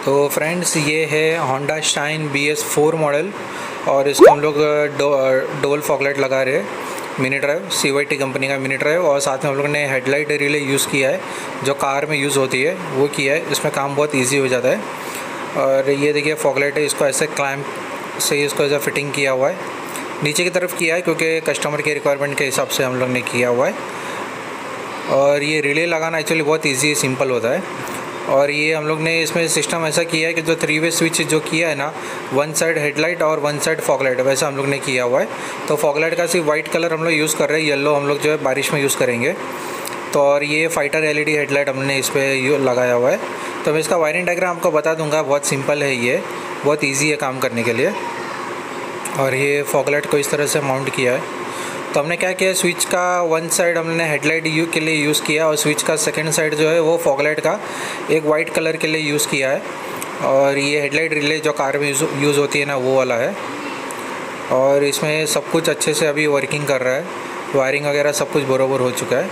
तो फ्रेंड्स ये है होंडा शाइन BS4 मॉडल और इसको हम लोग डोल फॉगलाइट लगा रहे हैं। मिनी ड्राइव CYT कंपनी का मिनी ड्राइव और साथ में हम लोग ने हेडलाइट रिले यूज़ किया है जो कार में यूज़ होती है वो किया है। इसमें काम बहुत इजी हो जाता है। और ये देखिए फॉगलाइट है, इसको ऐसे क्लैंप से इसको ऐसा फिटिंग किया हुआ है, नीचे की तरफ किया है क्योंकि कस्टमर के रिक्वायरमेंट के हिसाब से हम लोग ने किया हुआ है। और ये रिले लगाना एक्चुअली बहुत ईजी सिंपल होता है। और ये हम लोग ने इसमें सिस्टम ऐसा किया है कि जो 3-वे स्विच जो किया है ना, वन साइड हेडलाइट और वन साइड फॉगलाइट, वैसा हम लोग ने किया हुआ है। तो फॉगलाइट का सिर्फ वाइट कलर हम लोग यूज़ कर रहे हैं, येलो हम लोग जो है बारिश में यूज़ करेंगे। तो और ये फाइटर LED हेडलाइट हमने इस पर लगाया हुआ है। तो मैं इसका वायरिंग डायग्राम आपको बता दूंगा, बहुत सिंपल है, ये बहुत ईजी है काम करने के लिए। और ये फॉगलाइट को इस तरह से माउंट किया है। तो हमने क्या किया, स्विच का वन साइड हमने हेडलाइट के लिए यूज़ किया और स्विच का सेकंड साइड जो है वो फॉगलाइट का एक वाइट कलर के लिए यूज़ किया है। और ये हेडलाइट रिले जो कार में यूज़ होती है ना, वो वाला है। और इसमें सब कुछ अच्छे से अभी वर्किंग कर रहा है, वायरिंग वगैरह सब कुछ बराबर हो चुका है।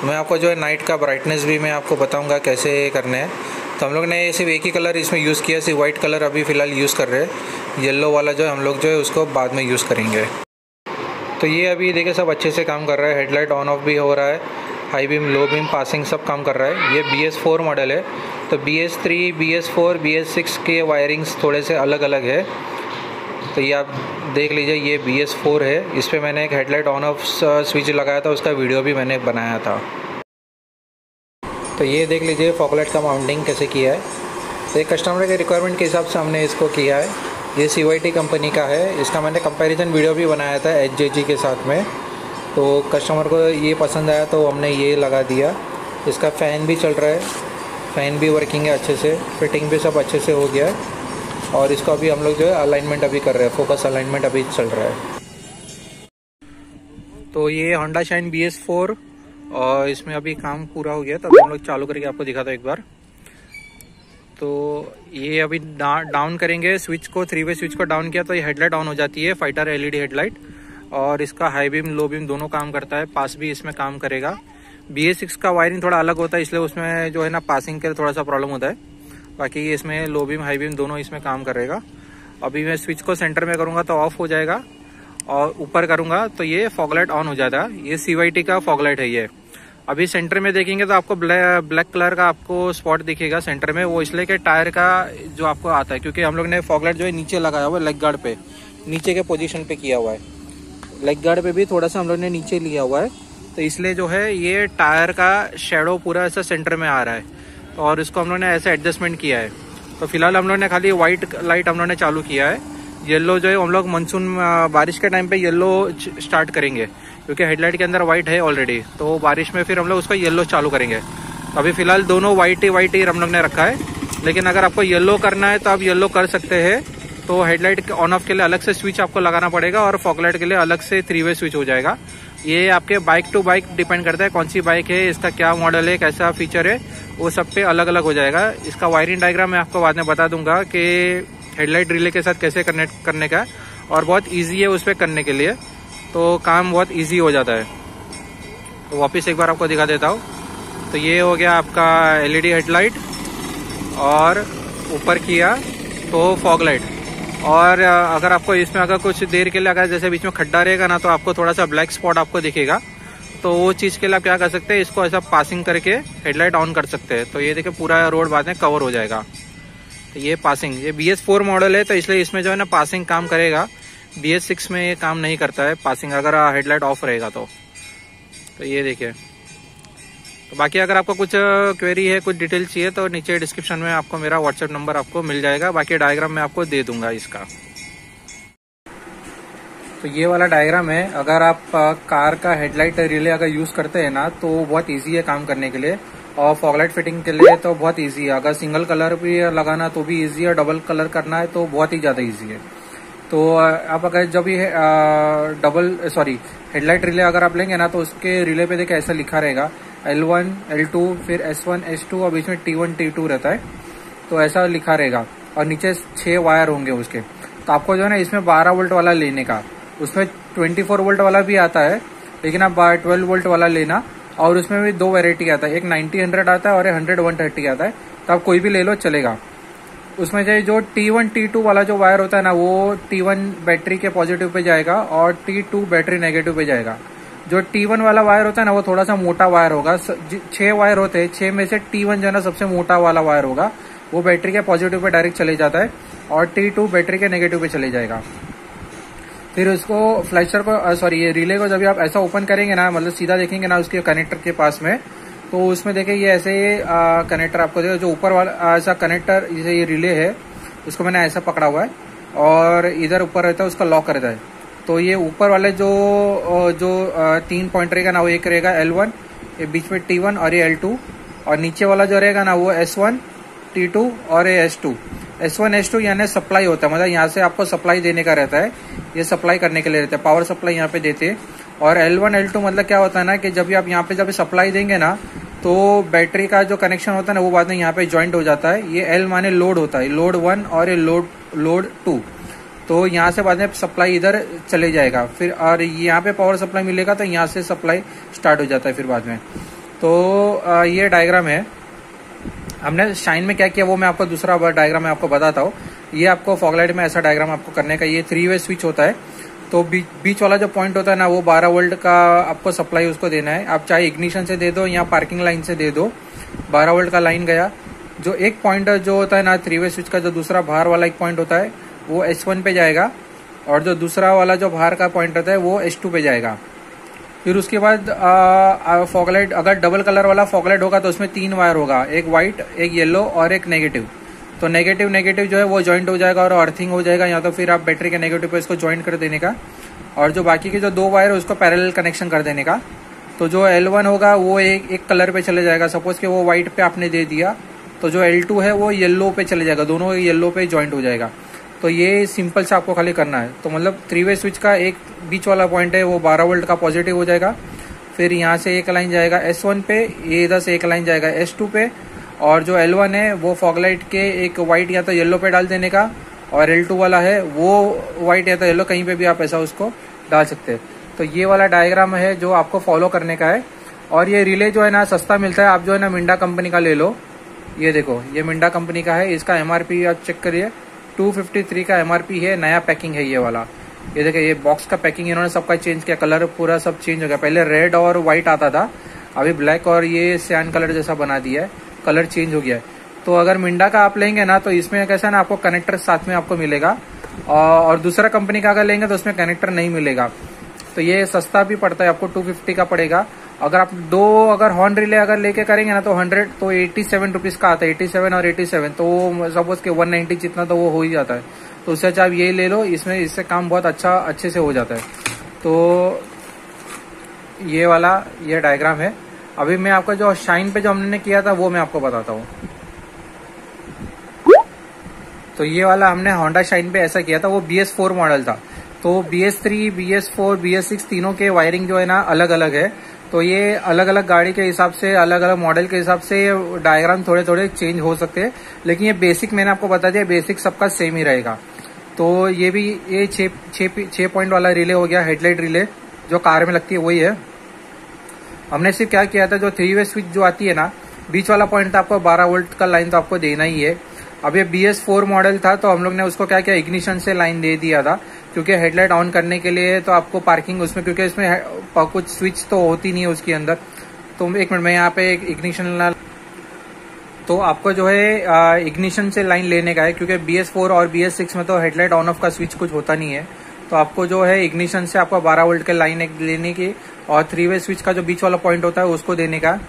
मैं आपको जो है नाइट का ब्राइटनेस भी मैं आपको बताऊँगा कैसे करने हैं। तो हम लोग ने सिर्फ एक ही कलर इसमें यूज़ किया, सिर्फ वाइट कलर अभी फ़िलहाल यूज़ कर रहे हैं। येलो वाला जो है हम लोग जो है उसको बाद में यूज़ करेंगे। तो ये अभी देखिए सब अच्छे से काम कर रहा है, हेडलाइट ऑन ऑफ भी हो रहा है, high beam low beam passing सब काम कर रहा है। ये BS4 मॉडल है। तो BS3 BS4 BS6 के वायरिंग्स थोड़े से अलग अलग है। तो ये आप देख लीजिए, ये BS4 है। इस पर मैंने एक हेडलाइट ऑन ऑफ स्विच लगाया था, उसका वीडियो भी मैंने बनाया था। तो ये देख लीजिए फॉगलाइट का माउंटिंग कैसे किया है। तो एक कस्टमर के रिक्वायरमेंट के हिसाब से हमने इसको किया है। ये CYT कंपनी का है। इसका मैंने कंपैरिजन वीडियो भी बनाया था HJG के साथ में। तो कस्टमर को ये पसंद आया तो हमने ये लगा दिया। इसका फ़ैन भी चल रहा है, फ़ैन भी वर्किंग है अच्छे से, फिटिंग भी सब अच्छे से हो गया है। और इसको अभी हम लोग जो है अलाइनमेंट अभी कर रहे हैं, फोकस अलाइनमेंट अभी चल रहा है। तो ये होंडा शाइन BS4 और इसमें अभी काम पूरा हो गया, तब हम लोग चालू करके आपको दिखाता हूँ एक बार। तो ये अभी डाउन करेंगे स्विच को, 3-वे स्विच को डाउन किया तो ये हेडलाइट ऑन हो जाती है, फाइटर LED हेडलाइट। और इसका हाई बीम लो बीम दोनों काम करता है, पास भी इसमें काम करेगा। BS6 का वायरिंग थोड़ा अलग होता है, इसलिए उसमें जो है ना पासिंग के थोड़ा सा प्रॉब्लम होता है। बाकी इसमें लो बीम हाई बीम दोनों इसमें काम करेगा। अभी मैं स्विच को सेंटर में करूँगा तो ऑफ हो जाएगा और ऊपर करूँगा तो ये फॉगलाइट ऑन हो जाता है। ये CYT का फॉगलाइट है ये। अभी सेंटर में देखेंगे तो आपको ब्लैक कलर का आपको स्पॉट दिखेगा सेंटर में, वो इसलिए कि टायर का जो आपको आता है, क्योंकि हम लोग ने फॉगलाइट जो है नीचे लगाया हुआ है, लेग गार्ड पे, नीचे के पोजीशन पे किया हुआ है। लेग गार्ड पे भी थोड़ा सा हम लोग ने नीचे लिया हुआ है, तो इसलिए जो है ये टायर का शेडो पूरा ऐसा सेंटर में आ रहा है। और इसको हम लोग ने ऐसे एडजस्टमेंट किया है। तो फिलहाल हम लोग ने खाली व्हाइट लाइट हम लोग ने चालू किया है। येलो जो है हम लोग मानसून बारिश के टाइम पे येलो स्टार्ट करेंगे, क्योंकि हेडलाइट के अंदर वाइट है ऑलरेडी, तो बारिश में फिर हम लोग उसको येलो चालू करेंगे। तो अभी फिलहाल दोनों वाइट ही हम लोग ने रखा है, लेकिन अगर आपको येलो करना है तो आप येलो कर सकते हैं। तो हेडलाइट ऑन ऑफ के लिए अलग से स्विच आपको लगाना पड़ेगा और फॉगलाइट के लिए अलग से 3-वे स्विच हो जाएगा। ये आपके बाइक टू बाइक डिपेंड करता है, कौन सी बाइक है, इसका क्या मॉडल है, कैसा फीचर है, वो सब पे अलग अलग हो जाएगा। इसका वायरिंग डायग्राम मैं आपको बाद में बता दूंगा कि हेडलाइट रिले के साथ कैसे कनेक्ट करने का, और बहुत ईजी है उस पर करने के लिए, तो काम बहुत इजी हो जाता है। तो वापस एक बार आपको दिखा देता हूँ। तो ये हो गया आपका LED हेडलाइट और ऊपर किया तो फॉग लाइट। और अगर आपको इसमें अगर कुछ देर के लिए अगर जैसे बीच में खड्डा रहेगा ना, तो आपको थोड़ा सा ब्लैक स्पॉट आपको दिखेगा, तो वो चीज़ के लिए आप क्या कर सकते हैं, इसको ऐसा पासिंग करके हेडलाइट ऑन कर सकते हैं। तो ये देखिए पूरा रोड बाद में कवर हो जाएगा। तो ये पासिंग, ये BS4 मॉडल है तो इसलिए इसमें जो है ना पासिंग काम करेगा। BS6 में ये काम नहीं करता है पासिंग, अगर हेडलाइट ऑफ रहेगा तो ये देखिए। तो बाकी अगर आपको कुछ क्वेरी है, कुछ डिटेल चाहिए तो नीचे डिस्क्रिप्शन में आपको मेरा WhatsApp नंबर आपको मिल जाएगा, बाकी डायग्राम मैं आपको दे दूंगा इसका। तो ये वाला डायग्राम है। अगर आप कार का हेडलाइट रिले अगर यूज करते हैं ना, तो बहुत ईजी है काम करने के लिए, और फॉगलाइट फिटिंग के लिए तो बहुत ईजी है। अगर सिंगल कलर भी लगाना तो भी ईजी है, डबल कलर करना है तो बहुत ही ज्यादा ईजी है। तो आप अगर जब ये हेडलाइट रिले अगर आप लेंगे ना, तो उसके रिले पे देखिए ऐसा लिखा रहेगा L1 L2 फिर S1 S2 और बीच में T1 T2 रहता है, तो ऐसा लिखा रहेगा। और नीचे 6 वायर होंगे उसके। तो आपको जो है ना इसमें 12 वोल्ट वाला लेने का, उसमें 24 वोल्ट वाला भी आता है, लेकिन आप 12 वोल्ट वाला लेना। और उसमें भी 2 वैरायटी आता है, एक 90-100 आता है और 100-130 आता है, तो आप कोई भी ले लो चलेगा। उसमें से जो T1 T2 वाला जो वायर होता है ना, वो T1 बैटरी के पॉजिटिव पे जाएगा और T2 बैटरी नेगेटिव पे जाएगा। जो T1 वाला वायर होता है ना, वो थोड़ा सा मोटा वायर होगा। 6 वायर होते हैं, 6 में से T1 जो है ना सबसे मोटा वाला वायर होगा, वो बैटरी के पॉजिटिव पे डायरेक्ट चले जाता है और T2 बैटरी के नेगेटिव पे चले जाएगा। फिर उसको फ्लैशर को सॉरी ये रिले को जब आप ऐसा ओपन करेंगे ना, मतलब सीधा देखेंगे ना उसके कनेक्टर के पास में, तो उसमें देखिए ये ऐसे कनेक्टर आपको देखो, जो ऊपर वाला ऐसा कनेक्टर, जैसे ये रिले है उसको मैंने ऐसा पकड़ा हुआ है और इधर ऊपर रहता है उसका लॉक रहता है। तो ये ऊपर वाले जो 3 पॉइंट रहेगा ना, वो एक रहेगा L1, ये बीच में T1 और ये L2, और नीचे वाला जो रहेगा ना वो S1 T2 और ये S2। S1 S2 यानी सप्लाई होता है, मतलब यहाँ से आपको सप्लाई देने का रहता है, ये सप्लाई करने के लिए रहता है, पावर सप्लाई यहाँ पे देते हैं। और L1 L2 मतलब क्या होता है ना कि जब भी आप यहाँ पे जब सप्लाई देंगे ना, तो बैटरी का जो कनेक्शन होता है ना वो बाद में यहाँ पे ज्वाइंट हो जाता है। ये L माने लोड होता है, लोड 1 और ये लोड 2। तो यहाँ से बाद में सप्लाई इधर चले जाएगा फिर, और यहाँ पे पावर सप्लाई मिलेगा तो यहाँ से सप्लाई स्टार्ट हो जाता है फिर बाद में। तो ये डायग्राम है। हमने शाइन में क्या किया वो मैं आपको दूसरा डायग्राम में आपको बताता हूँ। ये आपको फॉगलाइट में ऐसा डायग्राम आपको करने का, ये 3 वे स्विच होता है। तो बीच वाला जो पॉइंट होता है ना, वो 12 वोल्ट का आपको सप्लाई उसको देना है। आप चाहे इग्निशन से दे दो या पार्किंग लाइन से दे दो, 12 वोल्ट का लाइन गया। जो एक पॉइंट जो होता है ना 3 वे स्विच का, जो दूसरा बाहर वाला एक पॉइंट होता है वो S1 पे जाएगा, और जो दूसरा वाला जो बाहर का पॉइंट रहता है वो S2 पे जाएगा। फिर उसके बाद फॉगलाइट, अगर डबल कलर वाला फॉगलाइट होगा तो उसमें 3 वायर होगा, एक व्हाइट, एक येलो और एक नेगेटिव। तो नेगेटिव जो है वो ज्वाइंट हो जाएगा और अर्थिंग हो जाएगा, या तो फिर आप बैटरी के नेगेटिव पे इसको ज्वाइंट कर देने का, और जो बाकी के जो 2 वायर है उसको पैरेलल कनेक्शन कर देने का। तो जो L1 होगा वो एक कलर पे चले जाएगा, सपोज कि वो व्हाइट पे आपने दे दिया, तो जो L2 है वो येलो पे चले जाएगा, दोनों येलो पे ज्वाइंट हो जाएगा। तो ये सिंपल से आपको खाली करना है। तो मतलब 3 वे स्विच का एक बीच वाला पॉइंट है वो 12 वोल्ट का पॉजिटिव हो जाएगा। फिर यहाँ से एक लाइन जाएगा S1 पे, ये इधर से एक लाइन जाएगा S2 पे, और जो L1 है वो फॉगलाइट के एक व्हाइट या तो येलो पे डाल देने का, और L2 वाला है वो व्हाइट या तो येलो, कहीं पे भी आप ऐसा उसको डाल सकते हैं। तो ये वाला डायग्राम है जो आपको फॉलो करने का है। और ये रिले जो है ना सस्ता मिलता है, आप जो है ना मिंडा कंपनी का ले लो। ये देखो ये मिंडा कंपनी का है, इसका MRP आप चेक करिए 253 का MRP है, नया पैकिंग है ये वाला। ये देखिए ये बॉक्स का पैकिंग इन्होंने सबका चेंज किया, कलर पूरा सब चेंज हो गया। पहले रेड और व्हाइट आता था, अभी ब्लैक और ये सैन कलर जैसा बना दिया है, कलर चेंज हो गया है। तो अगर मिंडा का आप लेंगे ना तो इसमें कैसा ना आपको कनेक्टर साथ में आपको मिलेगा, और दूसरा कंपनी का अगर लेंगे तो उसमें कनेक्टर नहीं मिलेगा। तो ये सस्ता भी पड़ता है, आपको 250 का पड़ेगा। अगर आप अगर हॉर्न रिले अगर लेके करेंगे ना तो 100 तो 87 रुपीज का आता है, 87 और 87, तो सपोज के 190 जितना तो वो हो ही जाता है। तो उससे अच्छा आप यही ले लो, इससे काम बहुत अच्छे से हो जाता है। तो ये वाला ये डायग्राम है। अभी मैं आपको जो शाइन पे जो हमने किया था वो मैं आपको बताता हूँ। तो ये वाला हमने होंडा शाइन पे ऐसा किया था, वो BS4 मॉडल था। तो BS3, BS4, BS6 तीनों के वायरिंग जो है ना अलग अलग है। तो ये अलग अलग गाड़ी के हिसाब से, अलग अलग मॉडल के हिसाब से डायग्राम थोड़े थोड़े चेंज हो सकते हैं, लेकिन ये बेसिक मैंने आपको बता दिया, बेसिक सबका सेम ही रहेगा। तो ये भी ये 6 पॉइंट वाला रिले हो गया, हेडलाइट रिले जो कार में लगती है वही है। हमने सिर्फ क्या किया था, जो 3 वे स्विच जो आती है ना, बीच वाला पॉइंट था आपको 12 वोल्ट का लाइन तो आपको देना ही है। अब ये BS4 मॉडल था तो हम लोग ने उसको क्या किया, इग्निशन से लाइन दे दिया था, क्योंकि हेडलाइट ऑन करने के लिए तो आपको पार्किंग उसमें, क्योंकि इसमें कुछ स्विच तो होती नहीं है उसके अंदर। तो एक मिनट में यहाँ पे एक इग्निशन, तो आपको जो है इग्निशन से लाइन लेने का है, क्योंकि BS4 और BS6 में तो हेडलाइट ऑन ऑफ का स्विच कुछ होता नहीं है। तो आपको जो है इग्निशन से आपको 12 वोल्ट के लाइन एक लेने की, और 3 वे स्विच का जो बीच वाला पॉइंट होता है उसको देने का।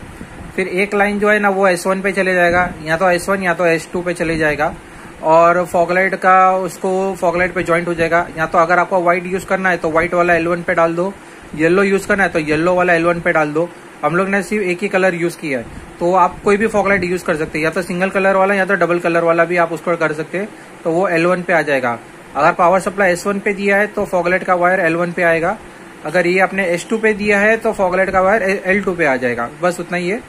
फिर एक लाइन जो है ना वो S1 पे चले जाएगा, या तो S1 या तो S2 पे चले जाएगा, और फॉगलाइट का उसको फॉगलाइट पे ज्वाइंट हो जाएगा। या तो अगर आपको व्हाइट यूज करना है तो व्हाइट वाला L1 पे डाल दो, येलो यूज करना है तो येलो वाला L1 पे डाल दो। हम लोग ने सिर्फ एक ही कलर यूज किया है, तो आप कोई भी फॉगलाइट यूज कर सकते हैं, या तो सिंगल कलर वाला या तो डबल कलर वाला भी आप उसको कर सकते हैं, तो वो L1 पे आ जाएगा। अगर पावर सप्लाई S1 पे दिया है तो फॉगलाइट का वायर L1 पे आएगा, अगर ये आपने S2 पे दिया है तो फॉगलाइट का वायर L2 पे आ जाएगा, बस उतना ही है।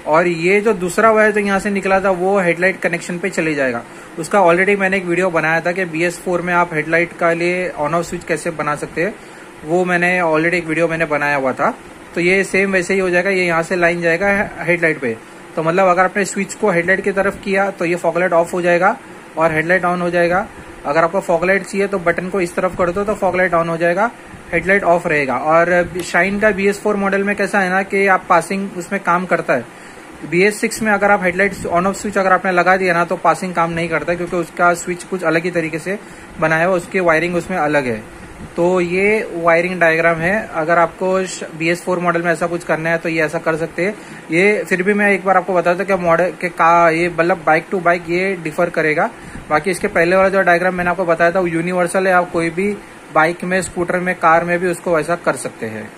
और ये जो दूसरा वायर जो यहाँ से निकला था वो हेडलाइट कनेक्शन पे चले जाएगा। उसका ऑलरेडी मैंने एक वीडियो बनाया था कि BS4 में आप हेडलाइट का लिए ऑन ऑफ स्विच कैसे बना सकते हैं, वो मैंने ऑलरेडी एक वीडियो मैंने बनाया हुआ था। तो ये सेम वैसे ही हो जाएगा, ये यहाँ से लाइन जाएगा हेडलाइट पे। तो मतलब अगर आपने स्विच को हेडलाइट की तरफ किया तो ये फॉगलाइट ऑफ हो जाएगा, और हेडलाइट ऑन हो जाएगा। अगर आपको फॉग लाइट चाहिए तो बटन को इस तरफ कर दो तो फॉग लाइट ऑन हो जाएगा, हेडलाइट ऑफ रहेगा। और शाइन का BS4 मॉडल में कैसा है ना कि आप पासिंग उसमें काम करता है। BS6 में अगर आप हेडलाइट ऑन ऑफ स्विच अगर आपने लगा दिया ना तो पासिंग काम नहीं करता, क्योंकि उसका स्विच कुछ अलग ही तरीके से बनाया हुआ, उसकी वायरिंग उसमें अलग है। तो ये वायरिंग डायग्राम है। अगर आपको BS4 मॉडल में ऐसा कुछ करना है तो ये ऐसा कर सकते हैं। ये फिर भी मैं एक बार आपको बताता हूँ कि मॉडल के का ये मतलब बाइक टू बाइक ये डिफर करेगा। बाकी इसके पहले वाला जो डायग्राम मैंने आपको बताया था वो यूनिवर्सल है, आप कोई भी बाइक में, स्कूटर में, कार में भी उसको वैसा कर सकते हैं।